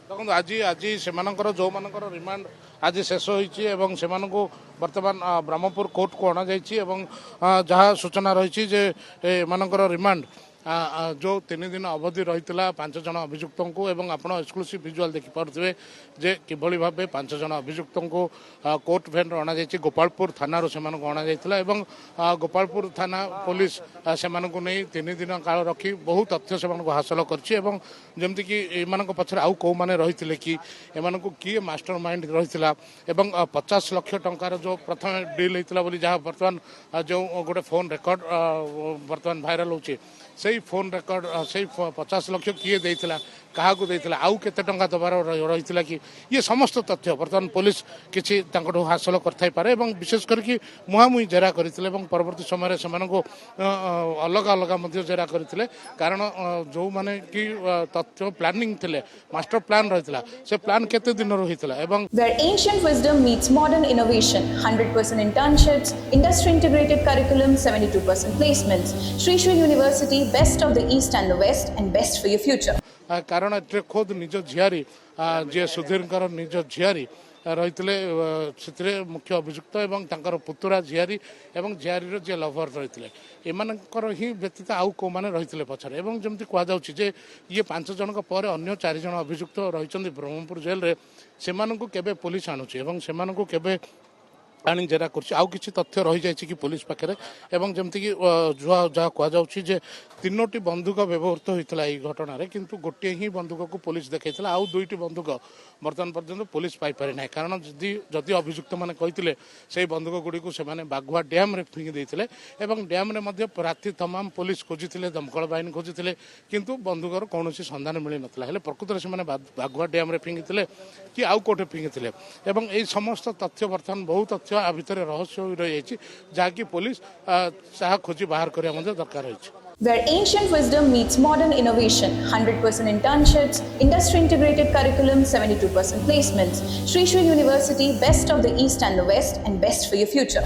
ଦେଖନ୍ତୁ ଆଜି ଆଜି ସେମାନଙ୍କର ଯେଉଁମାନଙ୍କର ରିମାଣ୍ଡ ଆଜି ଶେଷ ହୋଇଛି ଏବଂ ସେମାନଙ୍କୁ ବର୍ତ୍ତମାନ ବ୍ରହ୍ମପୁର କୋର୍ଟକୁ ଅଣାଯାଇଛି ଏବଂ ଯାହା ସୂଚନା ରହିଛି ଯେ ଏମାନଙ୍କର ରିମାଣ୍ଡ ଯେଉଁ 3 ଦିନ ଅବଧି ରହିଥିଲା 5 ଜଣ ଅଭିଯୁକ୍ତଙ୍କୁ ଏବଂ ଆପଣ ଏକ୍ସକ୍ଲୁସିଭ୍ ଭିଜୁଆଲ୍ ଦେଖିପାରୁଥିବେ ଯେ କିଭଳି ଭାବେ 5 ଜଣ ଅଭିଯୁକ୍ତଙ୍କୁ କୋର୍ଟ ଭ୍ୟାନ୍ରେ ଅଣାଯାଇଛି। ଗୋପାଳପୁର ଥାନାରୁ ସେମାନଙ୍କୁ ଅଣାଯାଇଥିଲା ଏବଂ ଗୋପାଳପୁର ଥାନା ପୋଲିସ ସେମାନଙ୍କୁ ନେଇ 3 ଦିନ କାଳ ରଖି ବହୁ ତଥ୍ୟ ସେମାନଙ୍କୁ ହାସଲ କରିଛି ଏବଂ ଯେମିତିକି ଏମାନଙ୍କ ପଛରେ ଆଉ କେଉଁମାନେ ରହିଥିଲେ କି ଏମାନଙ୍କୁ କିଏ ମାଷ୍ଟର ମାଇଣ୍ଡ ରହିଥିଲା ଏବଂ 50 ଲକ୍ଷ ଟଙ୍କାର ଯେଉଁ ପ୍ରଥମେ ଡିଲ୍ ହେଇଥିଲା ବୋଲି ଯାହା ବର୍ତ୍ତମାନ ଯେଉଁ ଗୋଟେ ଫୋନ୍ ରେକର୍ଡ ବର୍ତ୍ତମାନ ଭାଇରାଲ ହେଉଛି ସେଇ ଫୋନ୍ ରେକର୍ଡ ସେଇ 50 ଲକ୍ଷ କିଏ ଦେଇଥିଲା କାହାକୁ ଦେଇଥିଲା ଆଉ କେତେ ଟଙ୍କା ଦେବାର ରହିଥିଲା କି ଇଏ ସମସ୍ତ ତଥ୍ୟ ବର୍ତ୍ତମାନ ପୋଲିସ କିଛି ତାଙ୍କଠୁ ହାସଲ କରିଥାଇପାରେ ଏବଂ ବିଶେଷ କରିକି ମୁହାଁମୁହିଁ ଜେରା କରିଥିଲେ ଏବଂ ପରବର୍ତ୍ତୀ ସମୟରେ ସେମାନଙ୍କୁ ଅଲଗା ଅଲଗା ମଧ୍ୟ ଜେରା କରିଥିଲେ କାରଣ ଯେଉଁମାନେ କି ତଥ୍ୟ ପ୍ଲାନିଂ ଥିଲେ ମାଷ୍ଟର ପ୍ଲାନ୍ ରହିଥିଲା ସେ ପ୍ଲାନ୍ କେତେ ଦିନରୁ ହେଇଥିଲା ଏବଂ Where ancient wisdom meets modern innovation, 100% internships, industry integrated curriculum, 72% placements. Sri Sri University, best of the East and the West, and best for your future. କାରଣ ଏଥିରେ ଖୋଦ୍ ନିଜ ଝିଆରୀ ଯିଏ ସୁଧୀରଙ୍କର ନିଜ ଝିଆରୀ ରହିଥିଲେ ସେଥିରେ ମୁଖ୍ୟ ଅଭିଯୁକ୍ତ ଏବଂ ତାଙ୍କର ପୁତୁରା ଝିଆରୀ ଏବଂ ଝିଆରୀର ଯିଏ ଲଭର ରହିଥିଲେ ଏମାନଙ୍କର ହିଁ ବ୍ୟତୀତ ଆଉ କେଉଁମାନେ ରହିଥିଲେ ପଛରେ ଏବଂ ଯେମିତି କୁହାଯାଉଛି ଯେ ଇଏ 5 ଜଣଙ୍କ ପରେ ଅନ୍ୟ 4 ଜଣ ଅଭିଯୁକ୍ତ ରହିଛନ୍ତି ବ୍ରହ୍ମପୁର ଜେଲରେ ସେମାନଙ୍କୁ କେବେ ପୋଲିସ ଆଣୁଛି ଏବଂ ସେମାନଙ୍କୁ କେବେ ଆଣି ଜେରା କରୁଛି ଆଉ କିଛି ତଥ୍ୟ ରହିଯାଇଛି କି ପୋଲିସ ପାଖରେ ଏବଂ ଯେମିତିକି ଯାହା କୁହାଯାଉଛି ଯେ 3ଟି ବନ୍ଧୁକ ବ୍ୟବହୃତ ହୋଇଥିଲା ଏହି ଘଟଣାରେ କିନ୍ତୁ ଗୋଟିଏ ହିଁ ବନ୍ଧୁକକୁ ପୋଲିସ ଦେଖାଇଥିଲା ଆଉ 2ଟି ବନ୍ଧୁକ ବର୍ତ୍ତମାନ ପର୍ଯ୍ୟନ୍ତ ପୋଲିସ ପାଇପାରି ନାହିଁ କାରଣ ଯଦି ଅଭିଯୁକ୍ତମାନେ କହିଥିଲେ ସେହି ବନ୍ଧୁକ ଗୁଡ଼ିକୁ ସେମାନେ ବାଘୁଆ ଡ୍ୟାମ୍ରେ ଫିଙ୍ଗି ଦେଇଥିଲେ ଏବଂ ଡ୍ୟାମ୍ରେ ମଧ୍ୟ ରାତି ତମାମ ପୋଲିସ ଖୋଜିଥିଲେ ଦମକଳ ବାହିନୀ ଖୋଜିଥିଲେ କିନ୍ତୁ ବନ୍ଧୁକର କୌଣସି ସନ୍ଧାନ ମିଳିନଥିଲା ହେଲେ ପ୍ରକୃତରେ ସେମାନେ ବାଘୁଆ ଡ୍ୟାମ୍ରେ ଫିଙ୍ଗିଥିଲେ କି ଆଉ କେଉଁଠି ଫିଙ୍ଗିଥିଲେ ଏବଂ ଏହି ସମସ୍ତ ତଥ୍ୟ ବର୍ତ୍ତମାନ ବହୁ ତଥ୍ୟ ଆ ଭିତରେ ରହସ୍ୟ ହୋଇ ରହିଯାଇଛି ଯାହାକି ପୋଲିସ ତାହା ଖୋଜି ବାହାର କରିବା ମଧ୍ୟ ଦରକାର ରହିଛି। Where ancient wisdom meets modern innovation, 100% internships, industry integrated curriculum, 72% placements. Sri Sri University, best of the East and the West, and best for your future.